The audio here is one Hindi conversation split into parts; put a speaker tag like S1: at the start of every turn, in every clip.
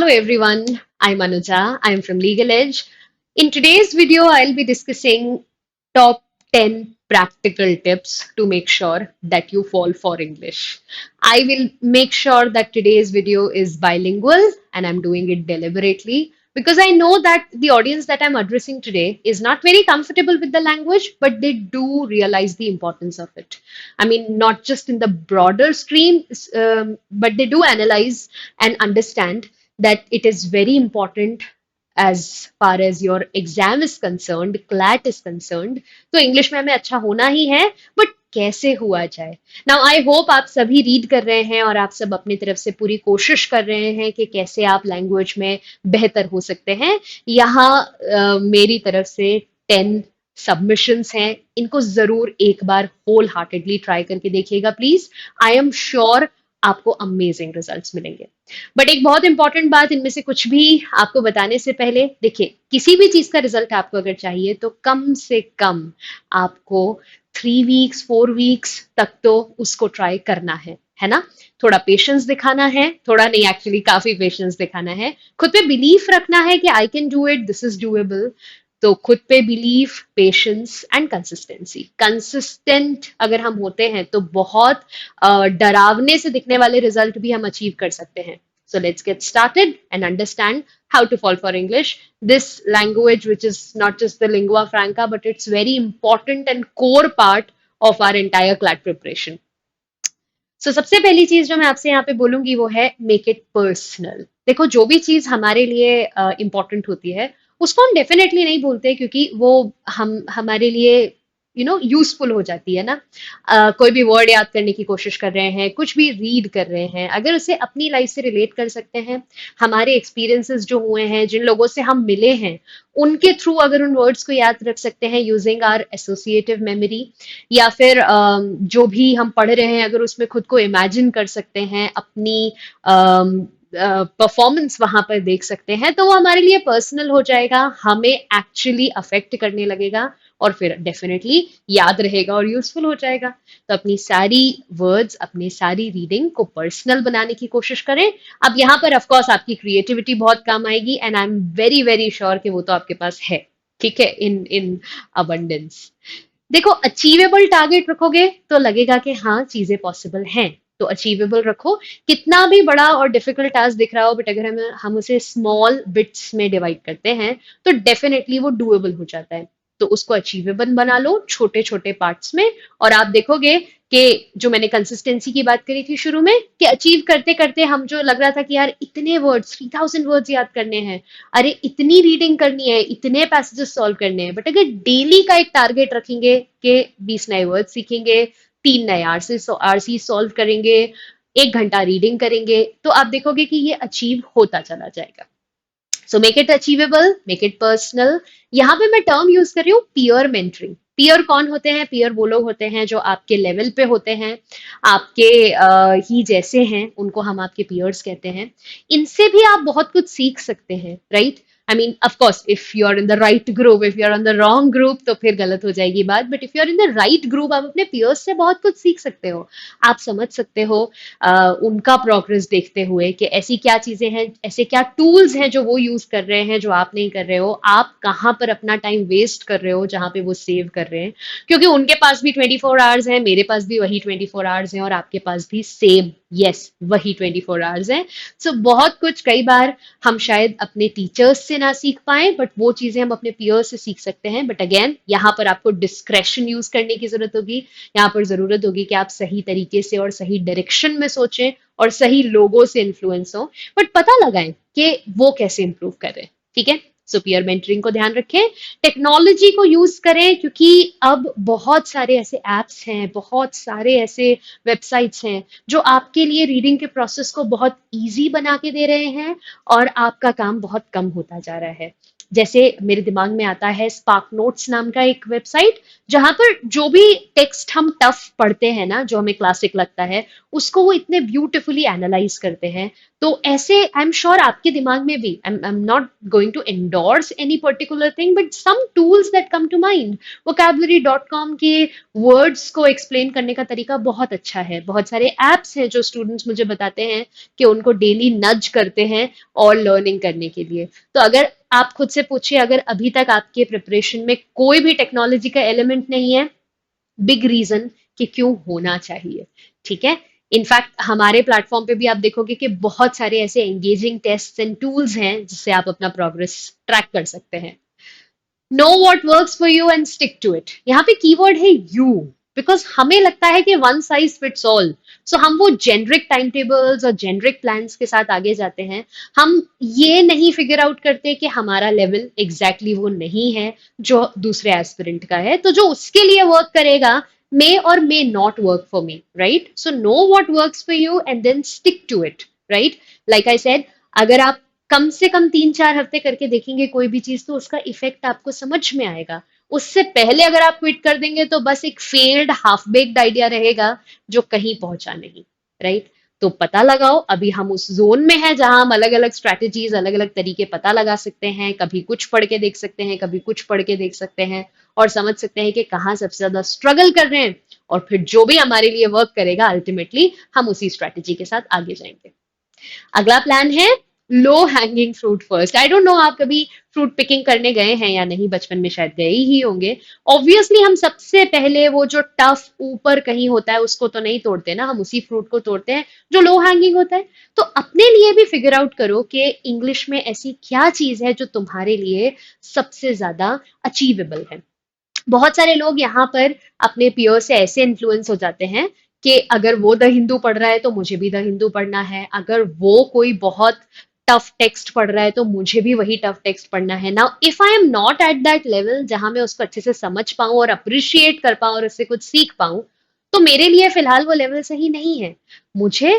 S1: Hello everyone, I'm Anuja. I'm from Legal Edge. In today's video, I'll be discussing top 10 practical tips to make sure that you fall for English. I will make sure that today's video is bilingual and I'm doing it deliberately because I know that the audience that I'm addressing today is not very comfortable with the language, but they do realize the importance of it. I mean, not just in the broader stream, but they do analyze and understand that it is very important as far as your exam is concerned, CLAT is concerned, तो इंग्लिश में हमें अच्छा होना ही है, बट कैसे हुआ जाए. नाउ आई होप आप सभी रीड कर रहे हैं और आप सब अपनी तरफ से पूरी कोशिश कर रहे हैं कि कैसे आप लैंग्वेज में बेहतर हो सकते हैं. यहाँ मेरी तरफ से 10 सबमिशंस हैं, इनको जरूर एक बार होल हार्टेडली ट्राई करके देखिएगा प्लीज. आई एम श्योर आपको अमेजिंग रिजल्ट्स मिलेंगे. बट एक बहुत इंपॉर्टेंट बात, इनमें से कुछ भी आपको बताने से पहले, देखिए किसी भी चीज का रिजल्ट आपको अगर चाहिए तो कम से कम आपको 3 वीक्स 4 वीक्स तक तो उसको ट्राई करना है ना. थोड़ा पेशेंस दिखाना है, थोड़ा नहीं एक्चुअली काफी पेशेंस दिखाना है, खुद पे बिलीफ रखना है कि I can do it, this is doable. तो खुद पे belief, patience and consistency. Consistent अगर हम होते हैं तो बहुत डरावने से दिखने वाले रिजल्ट भी हम अचीव कर सकते हैं. So let's get started and understand how to fall for English. This language, which is not just the lingua franca, but it's very important and core part of our entire CLAT preparation. So सबसे पहली चीज जो मैं आपसे यहाँ पे बोलूंगी वो है मेक इट पर्सनल. देखो, जो भी चीज हमारे लिए इम्पोर्टेंट होती है उसको हम डेफिनेटली नहीं बोलते क्योंकि वो हम हमारे लिए यूजफुल हो जाती है ना. कोई भी वर्ड याद करने की कोशिश कर रहे हैं, कुछ भी रीड कर रहे हैं, अगर उसे अपनी लाइफ से रिलेट कर सकते हैं, हमारे एक्सपीरियंसेस जो हुए हैं, जिन लोगों से हम मिले हैं, उनके थ्रू अगर उन वर्ड्स को याद रख सकते हैं यूजिंग आर एसोसिएटिव मेमोरी, या फिर जो भी हम पढ़ रहे हैं अगर उसमें खुद को इमेजिन कर सकते हैं, अपनी परफॉर्मेंस वहां पर देख सकते हैं, तो वो हमारे लिए पर्सनल हो जाएगा, हमें एक्चुअली अफेक्ट करने लगेगा और फिर डेफिनेटली याद रहेगा और यूजफुल हो जाएगा. तो अपनी सारी वर्ड्स, अपनी सारी रीडिंग को पर्सनल बनाने की कोशिश करें. अब यहाँ पर ऑफ कोर्स आपकी क्रिएटिविटी बहुत काम आएगी and I am very very sure कि वो तो आपके पास है, ठीक है, इन इन अबंडेंस. देखो, अचीवेबल टारगेट रखोगे तो लगेगा कि हाँ चीजें पॉसिबल हैं, तो अचीवेबल रखो. कितना भी बड़ा और डिफिकल्ट टास्क दिख रहा हो, बट अगर हम उसे स्मॉल बिट्स में डिवाइड करते हैं तो डेफिनेटली वो डूएबल हो जाता है. तो उसको अचीवेबल बना लो छोटे छोटे पार्ट्स में, और आप देखोगे कि जो मैंने कंसिस्टेंसी की बात करी थी शुरू में, कि अचीव करते करते हम जो लग रहा था कि यार इतने वर्ड्स, 3000 वर्ड्स याद करने हैं, अरे इतनी रीडिंग करनी है, इतने पैसेजेस सॉल्व करने हैं, बट अगर डेली का एक टारगेट रखेंगे कि 20 नए वर्ड सीखेंगे, 3 नए आरसी सॉल्व करेंगे, 1 घंटा रीडिंग करेंगे, तो आप देखोगे कि ये अचीव होता चला जाएगा. So make it achievable, make it personal. यहाँ पे मैं टर्म यूज कर रही हूँ पीयर मेंटरिंग. पीयर कौन होते हैं? पीयर वो लोग होते हैं जो आपके लेवल पे होते हैं, आपके ही जैसे हैं, उनको हम आपके पीयर्स कहते हैं. इनसे भी आप बहुत कुछ सीख सकते हैं, right? I mean of course if you are in the right group, if you are on the wrong group तो फिर गलत हो जाएगी बात, but if you are in the right group आप अपने पीयर्स से बहुत कुछ सीख सकते हो. आप समझ सकते हो उनका प्रोग्रेस देखते हुए कि ऐसी क्या चीजें हैं, ऐसे क्या टूल्स हैं जो वो यूज कर रहे हैं जो आप नहीं कर रहे हो, आप कहाँ पर अपना टाइम वेस्ट कर रहे हो जहां पे वो सेव कर रहे हैं, क्योंकि उनके पास भी 24 आवर्स हैं, मेरे पास भी वही 24 आवर्स हैं, और आपके पास भी सेम, यस, वही 24 आवर्स हैं. सो बहुत कुछ कई बार हम शायद अपने टीचर्स से ना सीख पाए, बट वो चीजें हम अपने पीयर्स से सीख सकते हैं. बट अगेन यहाँ पर आपको डिस्क्रेशन यूज करने की जरूरत होगी. यहाँ पर जरूरत होगी कि आप सही तरीके से और सही डायरेक्शन में सोचें और सही लोगों से इन्फ्लुएंस हो, बट पता लगाएं कि वो कैसे इंप्रूव कर रहे हैं, ठीक है. सो पीयर मेंटरिंग को ध्यान रखें. टेक्नोलॉजी को यूज करें क्योंकि अब बहुत सारे ऐसे एप्स हैं, बहुत सारे ऐसे वेबसाइट्स हैं जो आपके लिए रीडिंग के प्रोसेस को बहुत इजी बना के दे रहे हैं और आपका काम बहुत कम होता जा रहा है. जैसे मेरे दिमाग में आता है स्पार्क नोट्स नाम का एक वेबसाइट, जहां पर जो भी टेक्स्ट हम टफ पढ़ते हैं ना, जो हमें क्लासिक लगता है, उसको वो इतने ब्यूटिफुली एनालाइज करते हैं. तो ऐसे आई एम श्योर आपके दिमाग में भी, I am not going to endorse any particular thing, but some tools that come to mind. vocabulary.com के वर्ड्स को एक्सप्लेन करने का तरीका बहुत अच्छा है। बहुत सारे एप्स हैं जो स्टूडेंट्स मुझे बताते हैं कि उनको डेली नज करते हैं और लर्निंग करने के लिए। तो अगर आप खुद से पूछिए, अगर अभी तक आपके प्रिपरेशन में कोई भी टेक्नोलॉजी का एलिमेंट नहीं है, बिग रीजन कि क्यों होना चाहिए। ठीक है। इनफैक्ट हमारे प्लेटफॉर्म पे भी आप देखोगे कि बहुत सारे ऐसे एंगेजिंग टेस्ट एंड टूल्स हैं जिससे आप अपना प्रोग्रेस ट्रैक कर सकते हैं। Know what works for you and stick to it. यहाँ पे कीवर्ड है यू, बिकॉज हमें लगता है कि वन साइज फिट्स ऑल, सो हम वो जेनरिक टाइम टेबल्स और जेनरिक प्लान्स के साथ आगे जाते हैं। हम ये नहीं फिगर आउट करते कि हमारा लेवल एग्जैक्टली वो नहीं है जो दूसरे एस्पिरेंट का है, तो जो उसके लिए वर्क करेगा मे और may not work for me, right? So know what works for you and then stick to it, right? Like I said, अगर आप कम से कम 3-4 हफ्ते करके देखेंगे कोई भी चीज, तो उसका इफेक्ट आपको समझ में आएगा। उससे पहले अगर आप क्विट कर देंगे तो बस एक फेल्ड हाफ बेक्ड आइडिया रहेगा जो कहीं पहुंचा नहीं, राइट? तो पता लगाओ, अभी हम उस जोन में हैं जहां हम अलग अलग स्ट्रैटेजीज, अलग अलग तरीके पता लगा सकते हैं। कभी कुछ पढ़ के देख सकते हैं, कभी कुछ पढ़ के देख सकते हैं, और समझ सकते हैं कि कहाँ सबसे ज्यादा स्ट्रगल कर रहे हैं, और फिर जो भी हमारे लिए वर्क करेगा अल्टीमेटली हम उसी स्ट्रैटेजी के साथ आगे जाएंगे। अगला प्लान है low hanging fruit first. I don't know आप कभी फ्रूट पिकिंग करने गए हैं या नहीं, बचपन में शायद गए ही होंगे। ऑब्वियसली हम सबसे पहले वो जो टफ ऊपर कहीं होता है उसको तो नहीं तोड़ते ना, हम उसी फ्रूट को तोड़ते हैं जो लो हैंगिंग होता है। तो अपने लिए भी फिगर आउट करो कि इंग्लिश में ऐसी क्या चीज है जो तुम्हारे लिए सबसे ज्यादा अचीवेबल है। बहुत सारे लोग यहाँ पर अपने पियर से ऐसे इन्फ्लुएंस हो जाते हैं कि अगर वो द हिंदू पढ़ रहा है तो मुझे भी द हिंदू पढ़ना है, अगर वो कोई बहुत टफ टेक्स्ट पढ़ रहा है तो मुझे भी वही टफ टेक्स्ट पढ़ना है। Now if I am not at that level जहां मैं उसको अच्छे से समझ पाऊं और अप्रिशिएट कर पाऊं और उससे कुछ सीख पाऊं, तो मेरे लिए फिलहाल वो लेवल सही नहीं है। मुझे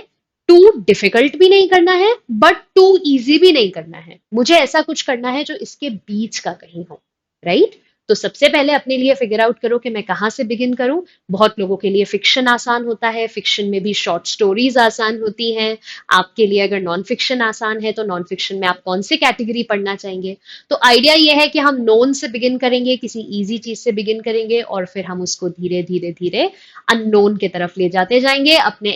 S1: टू डिफिकल्ट भी नहीं करना है, बट टू इजी भी नहीं करना है। मुझे ऐसा कुछ करना है जो इसके बीच का कहीं हो, राइट? तो सबसे पहले अपने लिए फिगर आउट करो कि मैं कहाँ से बिगिन करूं। बहुत लोगों के लिए फिक्शन आसान होता है, फिक्शन में भी शॉर्ट स्टोरीज आसान होती हैं। आपके लिए अगर नॉन फिक्शन आसान है तो नॉन फिक्शन में आप कौन सी कैटेगरी पढ़ना चाहेंगे? तो आइडिया ये है कि हम नोन से बिगिन करेंगे, किसी इजी चीज से बिगिन करेंगे, और फिर हम उसको धीरे धीरे धीरे अननोन की तरफ ले जाते जाएंगे, अपने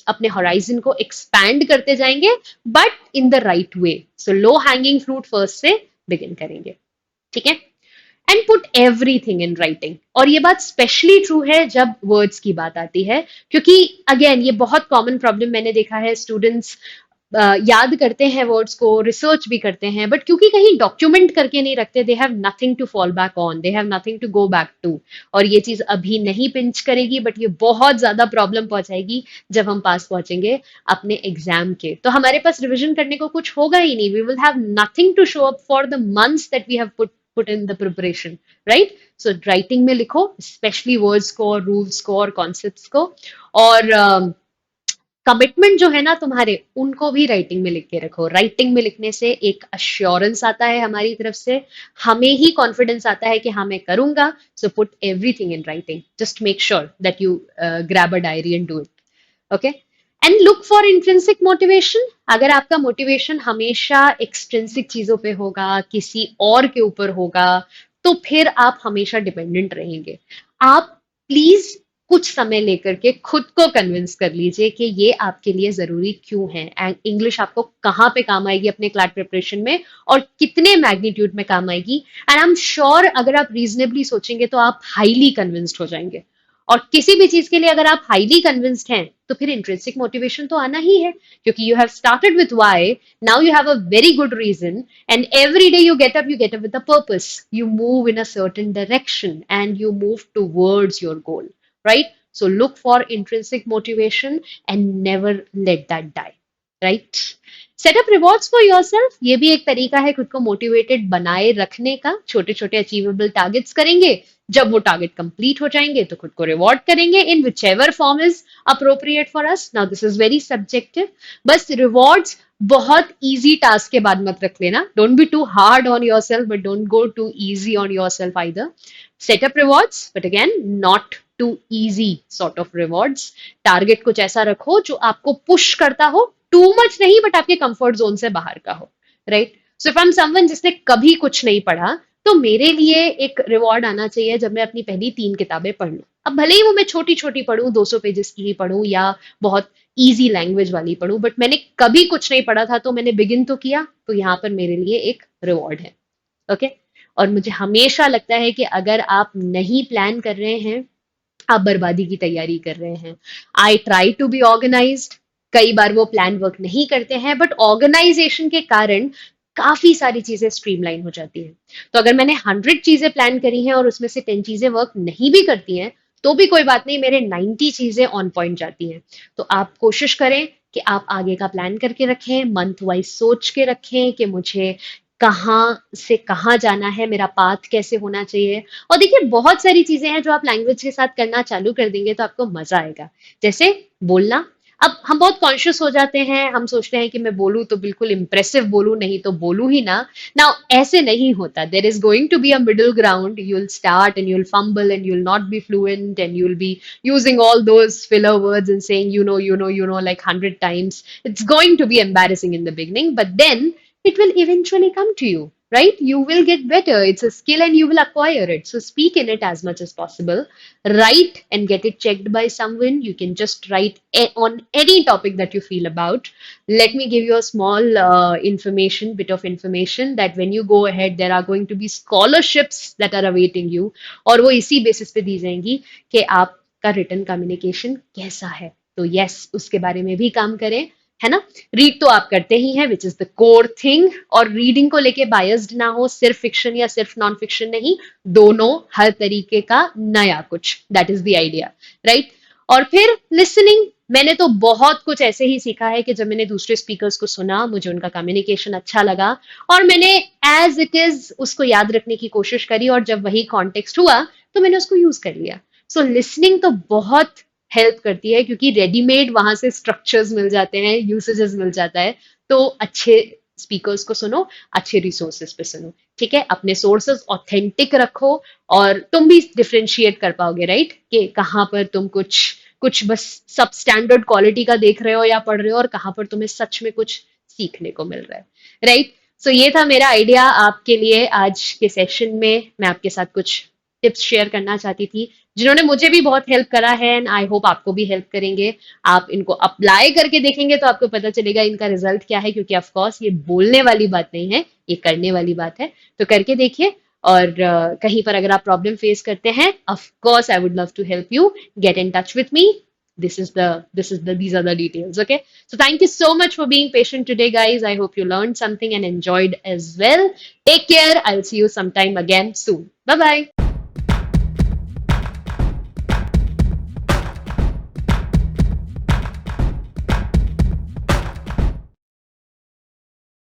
S1: अपने होराइजन को एक्सपैंड करते जाएंगे, but in the right way. So low hanging fruit first से बिगिन करेंगे, ठीक है? And put everything in writing. और ये बात स्पेशली ट्रू है जब वर्ड्स की बात आती है, क्योंकि अगेन ये बहुत कॉमन प्रॉब्लम मैंने देखा है। स्टूडेंट्स याद करते हैं वर्ड्स को, रिसर्च भी करते हैं, बट क्योंकि कहीं डॉक्यूमेंट करके नहीं रखते, they have nothing to fall back on, they have nothing to go back to. और ये चीज अभी नहीं पिंच करेगी, बट ये बहुत ज्यादा प्रॉब्लम पहुंचाएगी जब हम पास पहुंचेंगे अपने एग्जाम के। तो हमारे पास रिविजन करने को कुछ होगा ही नहीं, we will have nothing to show up for the months that we have put in the preparation, right? So writing में लिखो, स्पेशली वर्ड्स को और रूल्स को और कॉन्सेप्ट्स को। और कमिटमेंट जो है ना तुम्हारे, उनको भी राइटिंग में लिख के रखो। राइटिंग में लिखने से एक अश्योरेंस आता है हमारी तरफ से, हमें ही कॉन्फिडेंस आता है कि हाँ मैं करूंगा। So put everything in writing, just make sure that you grab a diary and do it, okay? And look for intrinsic motivation. अगर आपका मोटिवेशन हमेशा एक्सट्रिंसिक चीजों पे होगा, किसी और के ऊपर होगा, तो फिर आप हमेशा डिपेंडेंट रहेंगे। आप प्लीज कुछ समय लेकर के खुद को कन्विंस कर लीजिए कि ये आपके लिए जरूरी क्यों है, एंड इंग्लिश आपको कहाँ पे काम आएगी अपने क्लैट प्रिपरेशन में, और कितने मैग्नीट्यूड में काम आएगी। एंड आई एम श्योर अगर आप रीजनेबली सोचेंगे तो आप हाईली कन्विंस्ड हो जाएंगे। और किसी भी चीज के लिए अगर आप हाईली कन्विंस्ड हैं तो फिर इंट्रिंसिक मोटिवेशन तो आना ही है, क्योंकि you have started with why, now you have a very good reason, and every day you get up with a purpose, you move in a certain direction and you move towards your goal, right? So look for intrinsic motivation and never let that die, right? Set up rewards for yourself, ये भी एक तरीका है खुद को मोटिवेटेड बनाए रखने का। छोटे छोटे अचीवेबल टारगेट्स करेंगे, जब वो टारगेट कंप्लीट हो जाएंगे तो खुद को रिवॉर्ड करेंगे in which ever form is appropriate for us. Now this is very subjective, बस रिवॉर्ड्स बहुत इजी टास्क के बाद मत रख लेना। Don't be too hard on yourself, but don't go too easy on yourself either. Set up rewards, but again not too easy sort of rewards. Target कुछ ऐसा रखो जो आपको पुश करता हो, टू मच नहीं बट आपके कंफर्ट जोन से बाहर का हो, right? So if I am someone जिसने कभी कुछ नहीं पढ़ा, तो मेरे लिए एक रिवॉर्ड आना चाहिए जब मैं अपनी पहली 3 किताबें पढ़ लूं। अब भले ही वो मैं छोटी छोटी पढ़ूं, 200 पेजेस की ही पढ़ूं या बहुत इजी लैंग्वेज वाली पढ़ूं, बट मैंने कभी कुछ नहीं पढ़ा था तो मैंने बिगिन तो किया, तो यहाँ पर मेरे लिए एक रिवॉर्ड है। ओके? और मुझे हमेशा लगता है कि अगर आप नहीं प्लान कर रहे हैं, आप बर्बादी की तैयारी कर रहे हैं। I try to be organised, कई बार वो प्लान वर्क नहीं करते हैं, बट ऑर्गेनाइजेशन के कारण काफी सारी चीजें स्ट्रीमलाइन हो जाती हैं। तो अगर मैंने 100 चीजें प्लान करी हैं और उसमें से 10 चीजें वर्क नहीं भी करती हैं, तो भी कोई बात नहीं, मेरे 90 चीजें ऑन पॉइंट जाती हैं। तो आप कोशिश करें कि आप आगे का प्लान करके रखें, मंथ वाइज सोच के रखें कि मुझे कहाँ से कहाँ जाना है, मेरा पाथ कैसे होना चाहिए। और देखिए, बहुत सारी चीजें हैं जो आप लैंग्वेज के साथ करना चालू कर देंगे तो आपको मजा आएगा। जैसे बोलना। अब हम बहुत कॉन्शियस हो जाते हैं, हम सोचते हैं कि मैं बोलूं तो बिल्कुल इंप्रेसिव बोलूं, नहीं तो बोलूं ही ना। ना, ऐसे नहीं होता। There is going to be a middle ground. You will start and you will fumble and you will not be fluent and you will be using all those filler words and saying like 100 times. It's going to be embarrassing in the beginning, but then it will eventually come to you, right? You will get better. It's a skill and you will acquire it. So speak in it as much as possible. Write and get it checked by someone. You can just write on any topic that you feel about. Let me give you a small bit of information that when you go ahead, there are going to be scholarships that are awaiting you. और वो इसी बेसिस पे दी जाएंगी कि आपका रिटन कम्युनिकेशन कैसा है। तो यस, उसके बारे में भी काम करें, है ना? रीड तो आप करते ही हैं, which is the core thing. और रीडिंग को लेके बायस्ड ना हो, सिर्फ फिक्शन या सिर्फ नॉन फिक्शन नहीं, दोनों, हर तरीके का नया कुछ, that is the idea, right? और फिर लिसनिंग। मैंने तो बहुत कुछ ऐसे ही सीखा है कि जब मैंने दूसरे स्पीकर्स को सुना, मुझे उनका कम्युनिकेशन अच्छा लगा और मैंने एज इट इज उसको याद रखने की कोशिश करी, और जब वही कॉन्टेक्स्ट हुआ तो मैंने उसको यूज कर लिया। सो लिसनिंग तो बहुत हेल्प करती है, क्योंकि रेडीमेड वहां से स्ट्रक्चर्स मिल जाते हैं, यूसेजेस मिल जाता है। तो अच्छे स्पीकर्स को सुनो, अच्छे रिसोर्सेज पे सुनो, ठीक है? अपने सोर्सेज ऑथेंटिक रखो, और तुम भी डिफ्रेंशिएट कर पाओगे, राइट? कि कहाँ पर तुम कुछ कुछ बस सब स्टैंडर्ड क्वालिटी का देख रहे हो या पढ़ रहे हो, और कहाँ पर तुम्हें सच में कुछ सीखने को मिल रहा है, राइट? सो ये था मेरा आइडिया आपके लिए आज के सेशन में। मैं आपके साथ कुछ टिप्स शेयर करना चाहती थी, जिन्होंने मुझे भी बहुत हेल्प करा है, एंड आई होप आपको भी हेल्प करेंगे। आप इनको अप्लाई करके देखेंगे तो आपको पता चलेगा इनका रिजल्ट क्या है, क्योंकि ऑफ कोर्स ये बोलने वाली बात नहीं है, ये करने वाली बात है। तो करके देखिए। और कहीं पर अगर आप प्रॉब्लम फेस करते हैं, of course I would love to help you. Get in touch with me. These are the details. Okay. So thank you so much for being patient today, guys. I hope you learned something and enjoyed as well. Take care. I'll see you sometime again soon. Bye bye.